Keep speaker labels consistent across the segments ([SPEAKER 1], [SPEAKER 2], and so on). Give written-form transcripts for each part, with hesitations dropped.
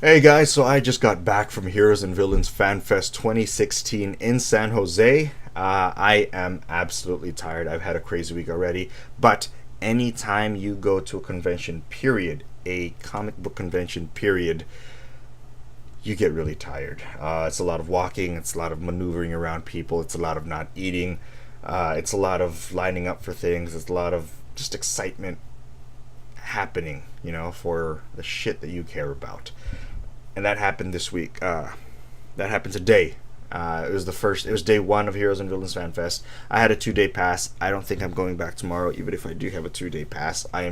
[SPEAKER 1] Hey guys, so I just got back from Heroes and Villains Fan Fest 2016 in San Jose. I am absolutely tired. I've had a crazy week already, but anytime you go to a convention, period, a comic book convention, period, you get really tired. It's a lot of walking, it's a lot of maneuvering around people, it's a lot of not eating, it's a lot of lining up for things, it's a lot of just excitement happening, for the shit that you care about. And that happened this week. That happened today. It was day one of Heroes and Villains Fan Fest. I had a 2 day pass. I don't think I'm going back tomorrow, even if I do have a 2 day pass. I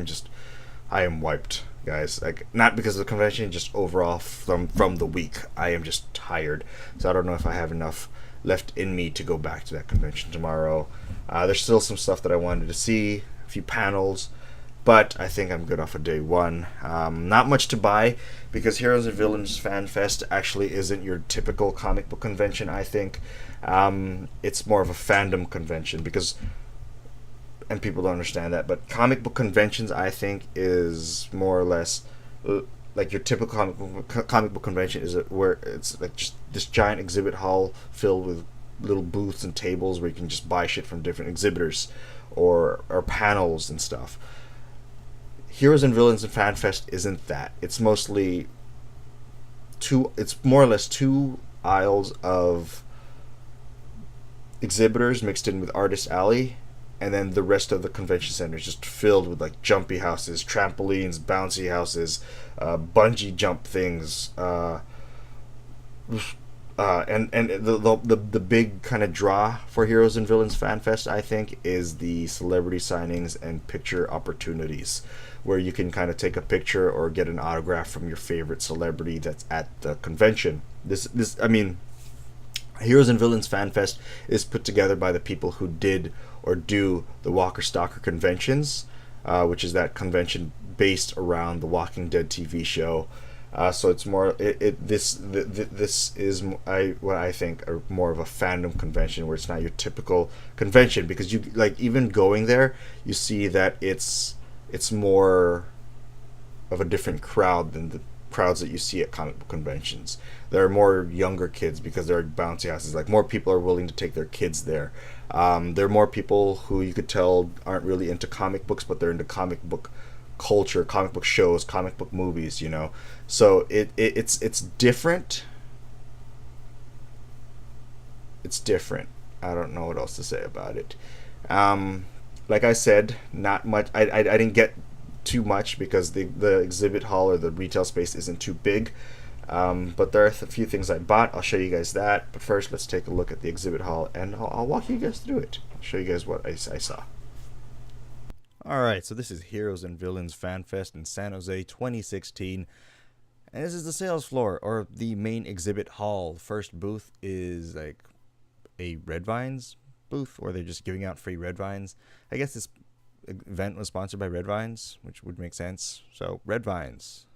[SPEAKER 1] am wiped, guys. Like, not because of the convention, just overall from the week. I am just tired. So I don't know if I have enough left in me to go back to that convention tomorrow. There's still some stuff that I wanted to see, a few panels, but I think I'm good off of day one. Not much to buy because Heroes and Villains Fan Fest actually isn't your typical comic book convention. I think it's more of a fandom convention because, and people don't understand that, but comic book conventions I think is more or less like your typical comic book convention is where it's like just this giant exhibit hall filled with little booths and tables where you can just buy shit from different exhibitors or panels and stuff. Heroes and Villains and Fan Fest isn't that. It's mostly it's more or less two aisles of exhibitors mixed in with Artist Alley, and then the rest of the convention center is just filled with like jumpy houses, trampolines, bouncy houses, bungee jump things, and the big kind of draw for Heroes and Villains Fan Fest, I think, is the celebrity signings and picture opportunities, where you can kind of take a picture or get an autograph from your favorite celebrity that's at the convention. I mean, Heroes and Villains Fan Fest is put together by the people who did or do the Walker Stalker conventions, which is that convention based around the Walking Dead TV show. So it's more this is what I think are more of a fandom convention, where it's not your typical convention, because you like, even going there, you see that it's more of a different crowd than the crowds that you see at comic book conventions. There are more younger kids because there are bouncy houses. Like, more people are willing to take their kids there. There are more people who you could tell aren't really into comic books, but they're into comic book culture, comic book shows, comic book movies. So it's different. It's different. I don't know what else to say about it. Like I said, not much. I didn't get too much because the exhibit hall or the retail space isn't too big. But there are a few things I bought. I'll show you guys that. But first, let's take a look at the exhibit hall, and I'll walk you guys through it. I'll show you guys what I saw. Alright, so this is Heroes and Villains Fan Fest in San Jose 2016. And this is the sales floor, or the main exhibit hall. First booth is like a Red Vines booth, where they're just giving out free Red Vines. I guess this event was sponsored by Red Vines, which would make sense. So, Red Vines.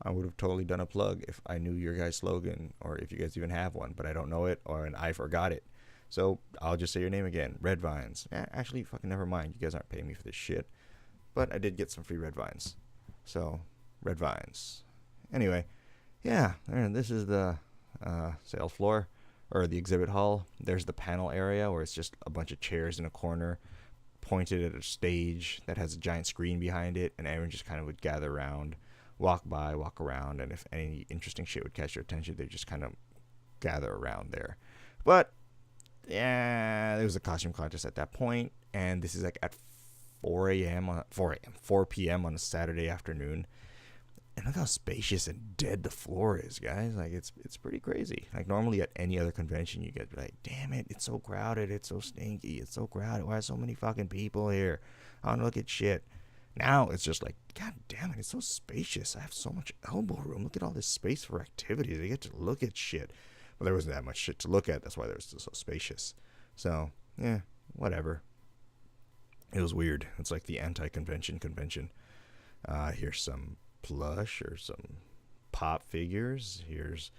[SPEAKER 1] I would have totally done a plug if I knew your guys' slogan, or if you guys even have one, but I don't know it, or I forgot it. So I'll just say your name again, Red Vines. Actually, fucking never mind. You guys aren't paying me for this shit. But I did get some free Red Vines. So, Red Vines. Anyway, yeah, this is the sales floor, or the exhibit hall. There's the panel area, where it's just a bunch of chairs in a corner, pointed at a stage that has a giant screen behind it, and everyone just kind of would gather around, walk by, walk around, and if any interesting shit would catch their attention, they just kind of gather around there. But yeah, there was a costume contest at that point, and this is like at 4 p.m. on a Saturday afternoon. And look how spacious and dead the floor is, guys. Like, it's pretty crazy. Like, normally at any other convention, you get like, damn it, it's so crowded, it's so stinky, it's so crowded, why are so many fucking people here? I don't look at shit. Now it's just like, god damn it, it's so spacious. I have so much elbow room. Look at all this space for activities. I get to look at shit. Well, there wasn't that much shit to look at. That's why it was still so spacious. So, yeah, whatever. It was weird. It's like the anti-convention convention. Here's some plush or some pop figures. Here's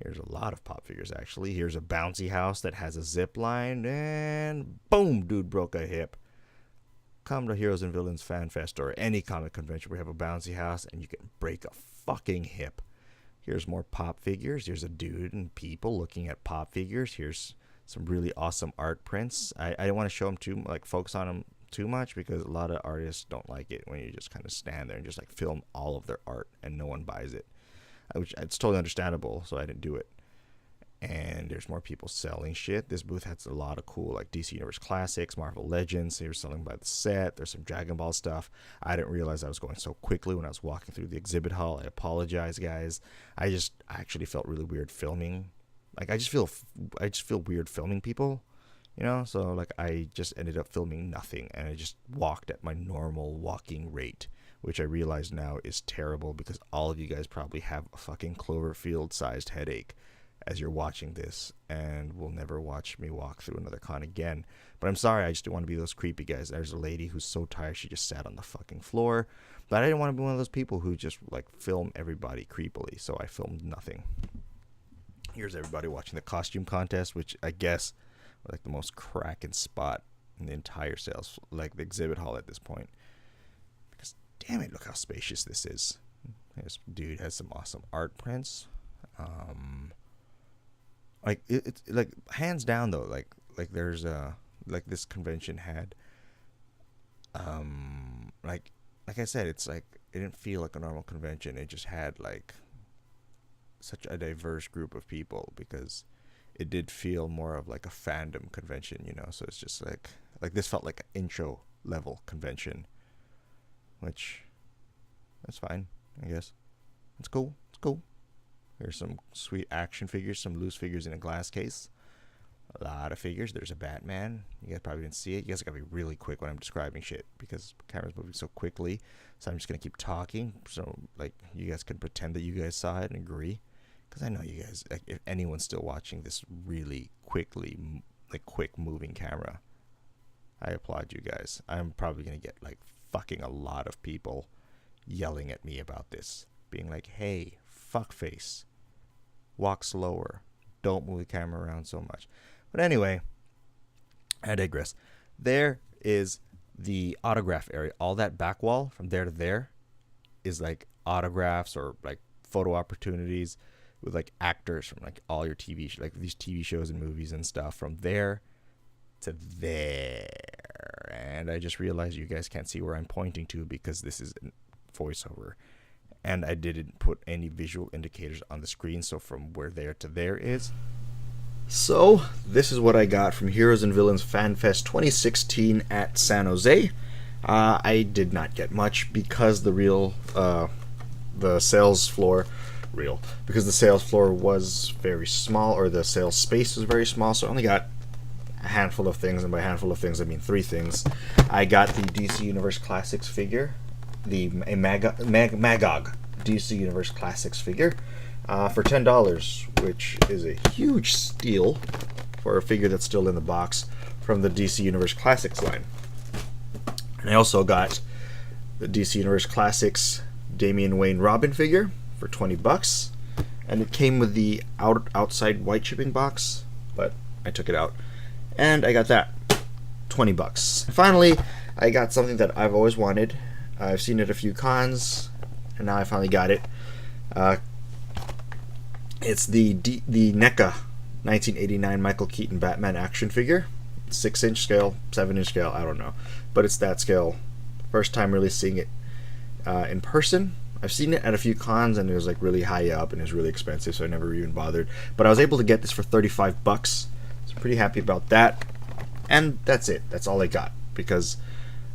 [SPEAKER 1] a lot of pop figures, actually. Here's a bouncy house that has a zip line, and boom, dude broke a hip. Come to Heroes and Villains Fan Fest or any comic convention where we have a bouncy house and you can break a fucking hip. Here's more pop figures. Here's a dude and people looking at pop figures. Here's some really awesome art prints. I didn't want to show them too, like focus on them too much, because a lot of artists don't like it when you just kind of stand there and just like film all of their art and no one buys it, which it's totally understandable, so I didn't do it. And there's more people selling shit. This booth has a lot of cool like DC Universe Classics, Marvel Legends. They were selling by the set. There's some Dragon Ball stuff. I didn't realize I was going so quickly when I was walking through the exhibit hall. I apologize, guys. I actually felt really weird filming. Like I just feel weird filming people, you know. So like I just ended up filming nothing, and I just walked at my normal walking rate, which I realize now is terrible, because all of you guys probably have a fucking Cloverfield-sized headache as you're watching this, and will never watch me walk through another con again. But I'm sorry, I just didn't want to be those creepy guys. There's a lady who's so tired she just sat on the fucking floor. But I didn't want to be one of those people who just like film everybody creepily, so I filmed nothing. Here's everybody watching the costume contest, which I guess was like the most cracking spot in the entire sales, like the exhibit hall at this point. Because damn it, look how spacious this is. This dude has some awesome art prints. Like it's like hands down though, like there's like this convention had like I said, it's like it didn't feel like a normal convention. It just had like such a diverse group of people, because it did feel more of like a fandom convention, you know. So it's just like this felt like an intro level convention, which that's fine, I guess. It's cool. There's some sweet action figures, some loose figures in a glass case. A lot of figures. There's a Batman. You guys probably didn't see it. You guys gotta be really quick when I'm describing shit, because the camera's moving so quickly. So I'm just gonna keep talking, so like you guys can pretend that you guys saw it and agree. Because I know you guys, like, if anyone's still watching this really quickly, like quick moving camera, I applaud you guys. I'm probably gonna get like fucking a lot of people yelling at me about this, being like, hey, fuckface, walk slower, don't move the camera around so much. But anyway, I digress. There is the autograph area. All that back wall from there to there is like autographs or like photo opportunities with like actors from like all your TV, like these TV shows and movies and stuff, from there to there. And I just realized you guys can't see where I'm pointing to, because this is voiceover, and I didn't put any visual indicators on the screen. So from where there to there is. So this is what I got from Heroes and Villains Fan Fest 2016 at San Jose. I did not get much, because the sales floor was very small, or the sales space was very small. So I only got a handful of things, and by handful of things I mean 3 things. I got the DC Universe Classics figure, the Magog DC Universe Classics figure, for $10, which is a huge steal for a figure that's still in the box from the DC Universe Classics line. And I also got the DC Universe Classics Damian Wayne Robin figure for $20, and it came with the outside white shipping box, but I took it out, and I got that, $20. And finally, I got something that I've always wanted. I've seen it at a few cons, and now I finally got it. It's the NECA 1989 Michael Keaton Batman action figure. 6-inch scale, 7-inch scale, I don't know. But it's that scale. First time really seeing it in person. I've seen it at a few cons, and it was like really high up, and it was really expensive, so I never even bothered. But I was able to get this for $35, so I'm pretty happy about that. And that's it. That's all I got, because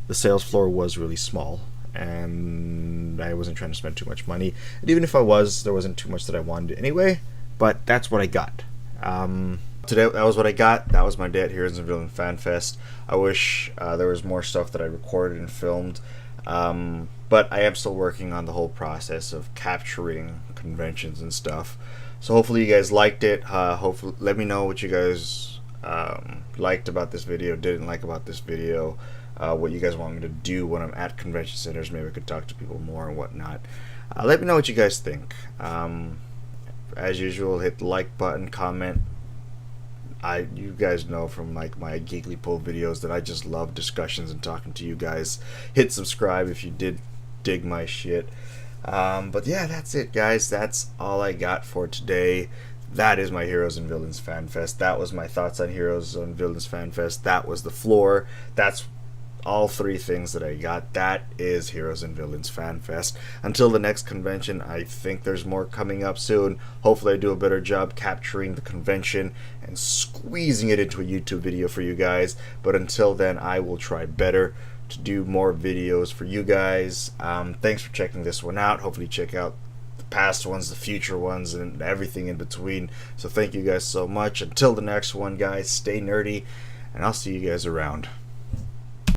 [SPEAKER 1] the sales floor was really small, and I wasn't trying to spend too much money. And even if I was, there wasn't too much that I wanted anyway. But that's what I got. Today, that was what I got. That was my day at Heroes and Villains Fan Fest. I wish there was more stuff that I recorded and filmed. But I am still working on the whole process of capturing conventions and stuff. So hopefully you guys liked it. Hopefully, let me know what you guys liked about this video, didn't like about this video. What you guys want me to do when I'm at convention centers. Maybe I could talk to people more and whatnot. Let me know what you guys think. As usual, hit the like button, comment. You guys know from like my Geekly Pull videos that I just love discussions and talking to you guys. Hit subscribe if you did dig my shit. But yeah, that's it, guys. That's all I got for today. That is my Heroes and Villains Fan Fest. That was my thoughts on Heroes and Villains Fan Fest. That was the floor. That's all three things that I got. That is Heroes and Villains Fan Fest. Until the next convention, I think there's more coming up soon. Hopefully I do a better job capturing the convention and squeezing it into a YouTube video for you guys. But until then, I will try better to do more videos for you guys. Thanks for checking this one out. Hopefully check out the past ones, the future ones, and everything in between. So thank you guys so much. Until the next one, guys, stay nerdy, and I'll see you guys around.